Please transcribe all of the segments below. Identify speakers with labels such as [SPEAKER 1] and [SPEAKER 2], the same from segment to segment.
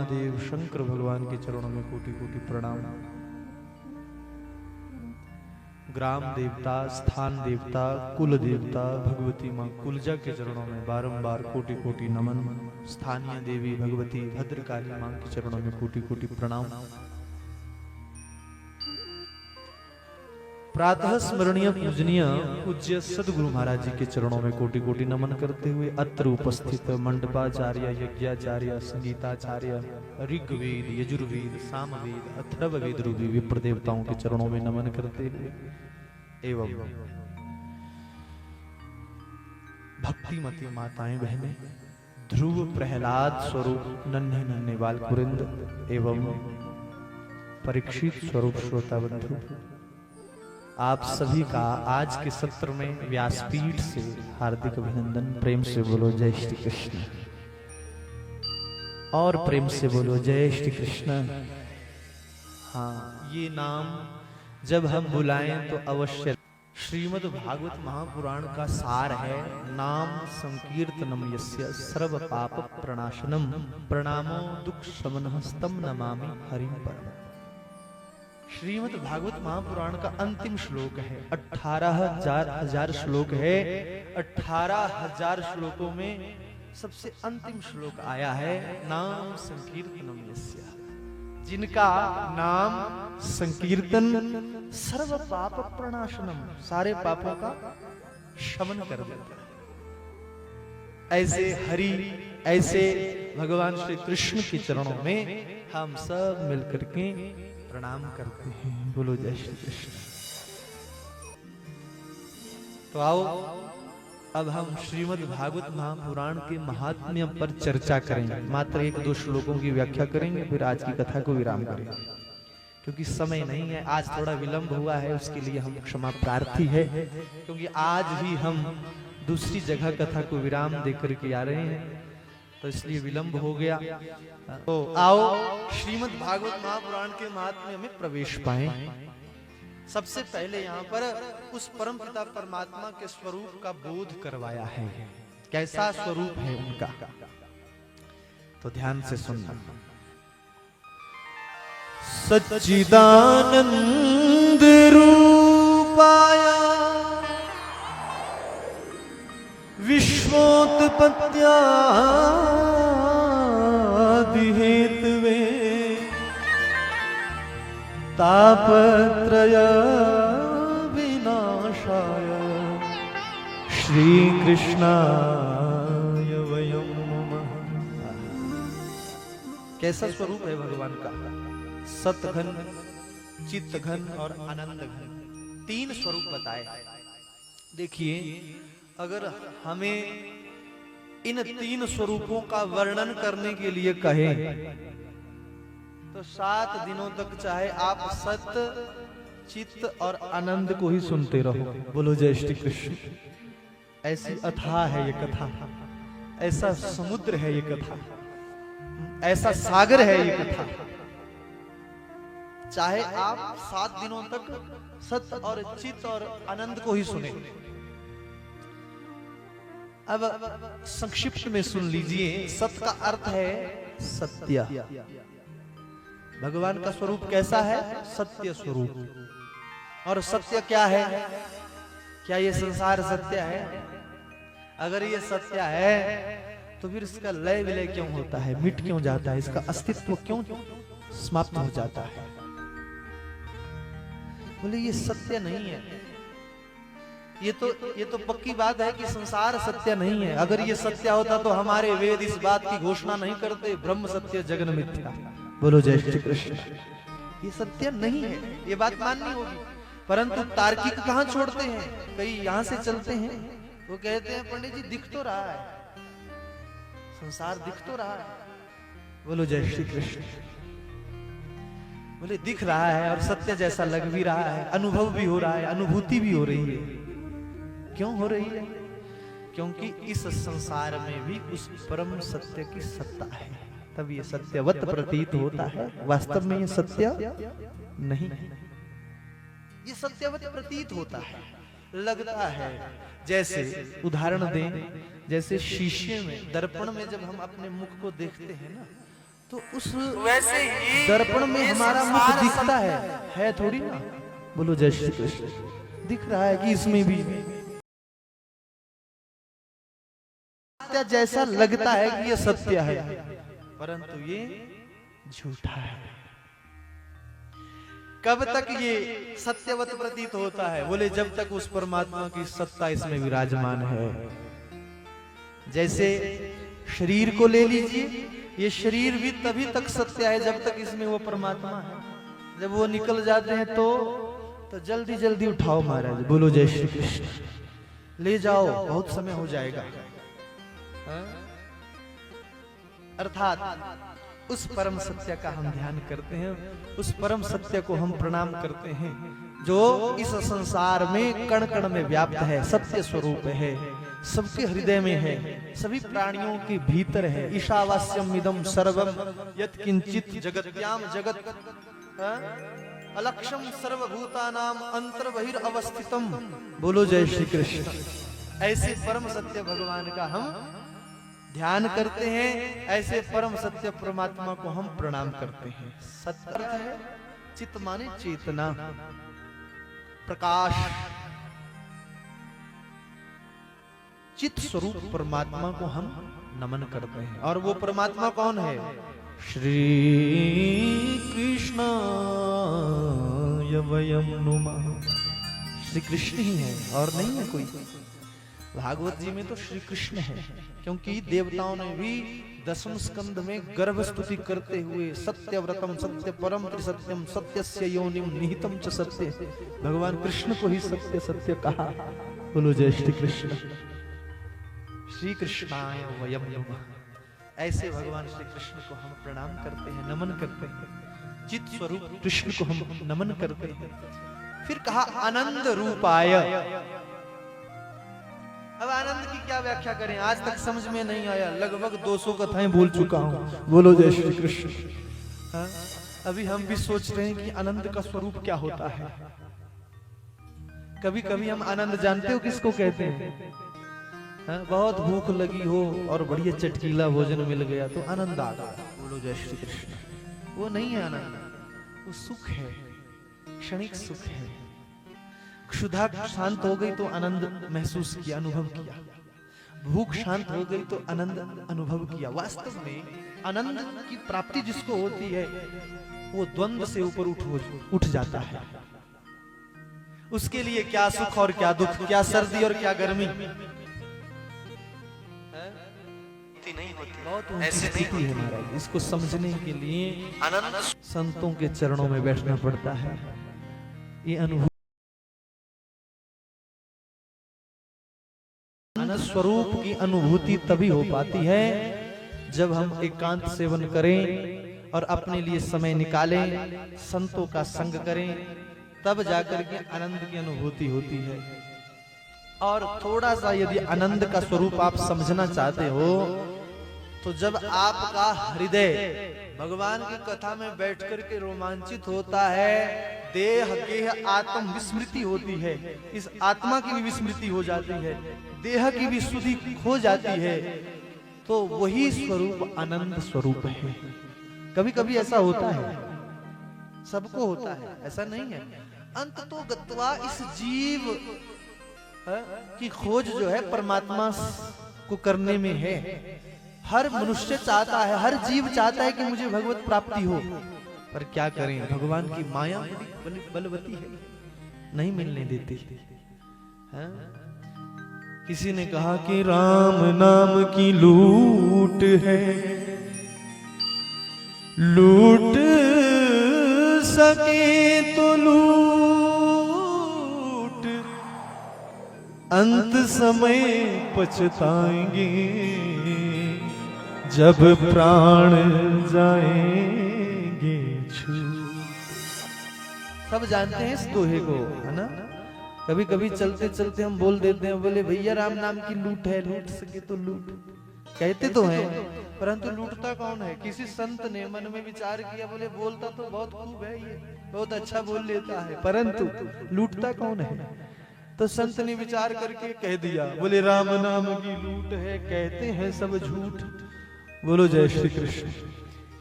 [SPEAKER 1] महादेव शंकर भगवान के चरणों में कोटि कोटि प्रणाम। ग्राम देवता, स्थान देवता, कुल देवता भगवती मां कुलजा के चरणों में बारंबार कोटि कोटि नमन। स्थानीय देवी भगवती भद्रकाली मां के चरणों में कोटि कोटि प्रणाम। प्रातः स्मरणीय पूजनीय पूज्य सदगुरु महाराज जी के चरणों में कोटि कोटि नमन करते हुए अत्र उपस्थित मंडपाचार्य, यज्ञाचार्य, संगीताचार्य, ऋग्वेद, यजुर्वेद, सामवेद, अथर्ववेद रूपी विप्र देवताओं के चरणों में नमन करते हुए एवं भक्तिमती माताएं बहनें, ध्रुव प्रहलाद स्वरूप नन्हे नन्हे बाल कुरिंद एवं परीक्षित स्वरूप श्रोता बंधु, आप सभी का आज के सत्र में व्यासपीठ से हार्दिक अभिनंदन। प्रेम से बोलो जय श्री कृष्ण और प्रेम से बोलो जय श्री कृष्ण। हाँ, ये नाम जब हम बुलाएं तो अवश्य श्रीमद् भागवत महापुराण का सार है। नाम संकीर्तनम यस्य सर्व पाप प्रणाशनम प्रणामो दुख शमनः स्तम नमामि हरिं परम। श्रीमद् भागवत महापुराण का अंतिम श्लोक है। 18,000 श्लोक है। 18,000 श्लोकों में सबसे अंतिम श्लोक आया है नाम संकीर्तनम यस्य, जिनका नाम संकीर्तन सर्व पाप प्रणाशनम, सारे पापों का शमन कर देता है। ऐसे हरि, ऐसे भगवान श्री कृष्ण के चरणों में हम सब मिलकर के प्रणाम करते हैं। बोलो जय श्री कृष्ण। तो आओ अब हम श्रीमद् भागवत महापुराण के महात्म्य पर चर्चा करेंगे। मात्र 1-2 श्लोकों की व्याख्या करेंगे, फिर आज की कथा को विराम करेंगे, क्योंकि समय नहीं है। आज थोड़ा विलंब हुआ है, उसके लिए हम क्षमा प्रार्थी है, क्योंकि आज ही हम दूसरी जगह कथा को विराम देकर के आ रहे हैं, तो इसलिए विलंब हो गया। तो आओ श्रीमद् भागवत महापुराण के महात्म्य में प्रवेश पाएं। सबसे पहले यहाँ पर उस परम पिता परमात्मा के स्वरूप का बोध करवाया है। कैसा स्वरूप है उनका, तो ध्यान से सुनना। सच्चिदानंद रूपाया विश्वोत्पत्त्यादिहेतवे तापत्रय विनाशाय श्रीकृष्णाय वयं नमः। कैसा स्वरूप है भगवान का? सतघन, चित्तघन और आनंद घन, 3 स्वरूप बताए। देखिए, अगर हमें इन 3 स्वरूपों का वर्णन करने के लिए कहे तो 7 दिनों तक चाहे आप सत्य, चित्त और आनंद को ही सुनते रहो। बोलो जय श्री कृष्ण। ऐसी अथाह है ये कथा, ऐसा समुद्र है ये कथा, ऐसा सागर है ये कथा। चाहे आप 7 दिनों तक सत्य और चित्त और आनंद को ही सुने। अब संक्षिप्त में सुन लीजिए। सत्य का अर्थ है सत्य। भगवान का स्वरूप कैसा है? सत्य स्वरूप। और सत्य क्या है? क्या ये संसार सत्य है? अगर ये सत्य है तो फिर इसका लय विलय क्यों होता है, मिट क्यों जाता है, इसका अस्तित्व क्यों समाप्त हो जाता है? बोले ये सत्य नहीं है। ये तो पक्की बात है कि संसार सत्य नहीं है। अगर ये सत्य होता तो हमारे वेद इस बात की घोषणा नहीं करते, ब्रह्म सत्य जगन मिथ्या। बोलो जय श्री कृष्ण। ये सत्य नहीं है, ये बात माननी होगी। परंतु तार्किक कहां छोड़ते हैं, कई यहां से चलते हैं, वो कहते हैं पंडित जी दिख तो रहा है, संसार दिख तो रहा है। बोलो जय श्री कृष्ण। बोले दिख रहा है और सत्य जैसा लग भी रहा है, अनुभव भी हो रहा है, अनुभूति भी हो रही है। क्यों हो रही है? क्योंकि इस संसार में भी उस परम सत्य की सत्ता है, तब ये सत्यवत प्रतीत होता है। वास्तव में ये सत्य नहीं, ये सत्यवत प्रतीत होता है, लगता है। जैसे उदाहरण दें, जैसे शीशे में, दर्पण में जब हम अपने मुख को देखते हैं ना, तो उस
[SPEAKER 2] वैसे ही
[SPEAKER 1] दर्पण में हमारा मुख दिखता है थोड़ी ना। बोलो जय श्री कृष्ण। दिख रहा है कि इसमें भी सत्य जैसा लगता है कि ये सत्य है, परंतु ये झूठा है। कब तक ये सत्यवत प्रतीत होता है? बोले जब तक उस परमात्मा की सत्ता इसमें विराजमान है। जैसे शरीर को ले लीजिए, ये शरीर भी तभी तक सत्य है जब तक इसमें वो परमात्मा है। जब वो निकल जाते हैं तो जल्दी जल्दी उठाओ महाराज। बोलो जय श्री कृष्ण। ले जाओ, बहुत समय हो जाएगा। अर्थात उस परम सत्य का हम ध्यान करते हैं, उस परम सत्य को हम प्रणाम करते हैं जो इस संसार में कण कण में व्याप्त है, सत्य स्वरूप है, सबके हृदय में है, सभी प्राणियों के भीतर है। ईशावास्यम इदं सर्वम यत् किंचित जगत्याम जगत अलक्षम सर्वभूतानाम अंतर्बहिर अवस्थितम। बोलो जय श्री कृष्ण। ऐसे परम सत्य भगवान का हम ध्यान करते हैं, ऐसे परम सत्य परमात्मा को हम प्रणाम करते हैं। सत्य अर्थ है चित्त माने चेतना, प्रकाश, चित्त स्वरूप परमात्मा को हम नमन करते हैं। और वो परमात्मा कौन है? श्री कृष्ण वयम नुमः। श्री कृष्ण ही है और नहीं है कोई। भागवत जी में तो श्री कृष्ण है, क्योंकि देवताओं ने भी दसम स्कंध में गर्भ स्तुति करते हुए सत्यव्रतम सत्य परम त्रिसत्यम सत्यस्य योनिम निहितम च सत्य, भगवान कृष्ण को ही सत्य सत्य कहा। बोलो जय श्री कृष्ण। श्री कृष्णाय वयम नमः। ऐसे भगवान श्री कृष्ण को हम प्रणाम करते हैं, नमन करते हैं। चित स्वरूप कृष्ण को हम नमन करते हैं। फिर कहा आनंद रूपाय। अब आनंद की क्या व्याख्या करें? आज तक समझ में नहीं आया, लगभग 200 कथाएं बोल चुका हूं। बोलो जय श्री कृष्ण। अभी हम भी सोच रहे हैं कि आनंद का स्वरूप क्या होता है। कभी कभी हम आनंद जानते हो किसको कहते हैं? बहुत भूख लगी हो और बढ़िया चटकीला भोजन मिल गया तो आनंद आ गया। बोलो जय श्री कृष्ण। वो नहीं है आनंद, वो सुख है, क्षणिक सुख है। क्षुधा शांत हो गई तो आनंद महसूस किया, अनुभव किया। भूख शांत हो गई तो आनंद अनुभव किया। वास्तव में आनंद की प्राप्ति जिसको होती है वो द्वंद्व से ऊपर उठ जाता है। उसके लिए क्या सुख और क्या दुख, क्या सर्दी और क्या गर्मी नहीं होती। बहुत ऊंची स्थिति है महाराज। इसको समझने के लिए आनंद संतों के चरणों में बैठना पड़ता है। ये अनुभव आनंद स्वरूप की अनुभूति तभी हो पाती है जब हम एकांत सेवन करें और अपने लिए समय निकालें, संतों का संग करें, तब जाकर के आनंद की अनुभूति होती है। और थोड़ा सा यदि आनंद का स्वरूप आप समझना चाहते हो तो जब आपका हृदय भगवान की कथा में बैठ करके रोमांचित होता है, देह गेह आत्म विस्मृति होती है, इस आत्मा की भी विस्मृति हो जाती है, देह की भी सुधि खो जाती है, तो वही स्वरूप आनंद स्वरूप है। कभी कभी ऐसा होता है, सबको होता है, ऐसा नहीं है। अंत तो गत्वा इस जीव की खोज जो है परमात्मा को करने में है। हर मनुष्य चाहता है, हर जीव चाहता है कि मुझे भगवत प्राप्ति हो, पर क्या करें, भगवान की माया बलवती है, नहीं मिलने देती है। किसी ने कहा कि राम नाम की लूट है, लूट सके तो लूट, अंत समय पछताएंगे जब प्राण जाएंगे छूट। सब जानते हैं इस दोहे को, है ना। कभी कभी चलते चलते हम बोल देते हैं, बोले भैया राम नाम की लूट है, लूट सके तो लूट। कहते तो हैं, परंतु लूटता कौन है? किसी संत ने मन में विचार किया, बोले बोलता तो बहुत खूब है, ये बहुत अच्छा बोल लेता है, परंतु लूटता कौन है? तो संत ने विचार करके कह दिया, बोले राम नाम की लूट है, कहते हैं सब झूठ। बोलो जय श्री कृष्ण।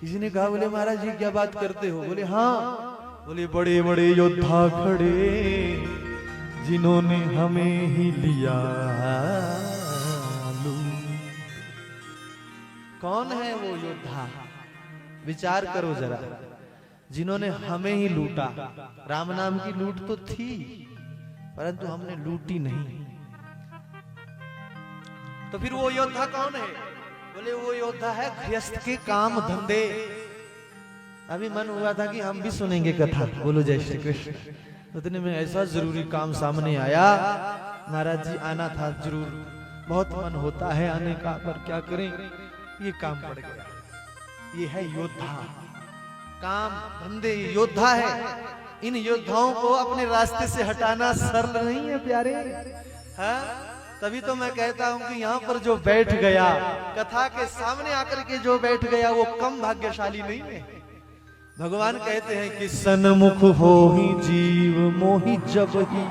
[SPEAKER 1] किसी ने कहा, बोले महाराज जी क्या बात करते हो? बोले हाँ। बोले बड़े बड़े योद्धा खड़े जिन्होंने हमें ही लिया। कौन है वो योद्धा? विचार करो जरा, जिन्होंने हमें ही लूटा। राम नाम की लूट तो थी, परंतु हमने लूटी नहीं। तो फिर वो योद्धा कौन है? बोले वो योद्धा है गृहस्थ के काम धंधे। अभी मन हुआ था कि हम भी सुनेंगे कथा। बोलो जय श्री कृष्ण। उतने में ऐसा जरूरी काम सामने आया, महाराज जी आना था जरूर, बहुत मन होता है आने का, पर क्या करें, ये काम पड़ गया। ये है योद्धा, काम धंधे योद्धा है। इन योद्धाओं को अपने रास्ते से हटाना सरल नहीं है प्यारे। हाँ, तभी तो मैं कहता हूं कि यहाँ पर जो बैठ गया, कथा के सामने आकर के जो बैठ गया, वो कम भाग्यशाली नहीं है। भगवान कहते हैं कि सन्मुख हो ही जीव मोहि जब ही,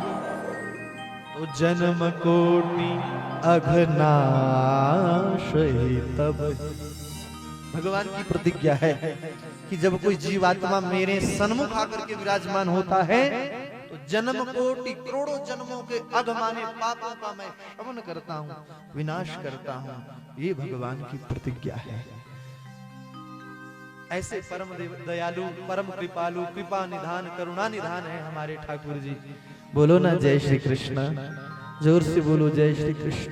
[SPEAKER 1] तो जन्म कोटि अघनाश ही तब। भगवान की प्रतिज्ञा है कि जब कोई जीवात्मा मेरे सन्मुख आकर के विराजमान होता है, तो जन्म कोटि करोड़ों जन्मों के अगमाने पापों का मैं शमन करता हूं, विनाश करता हूं। ये भगवान की प्रतिज्ञा है। ऐसे परम दयालु, परम कृपालु, कृपा निधान, करुणा निधान है हमारे ठाकुर जी। बोलो ना जय श्री कृष्ण, जोर से बोलो जय श्री कृष्ण।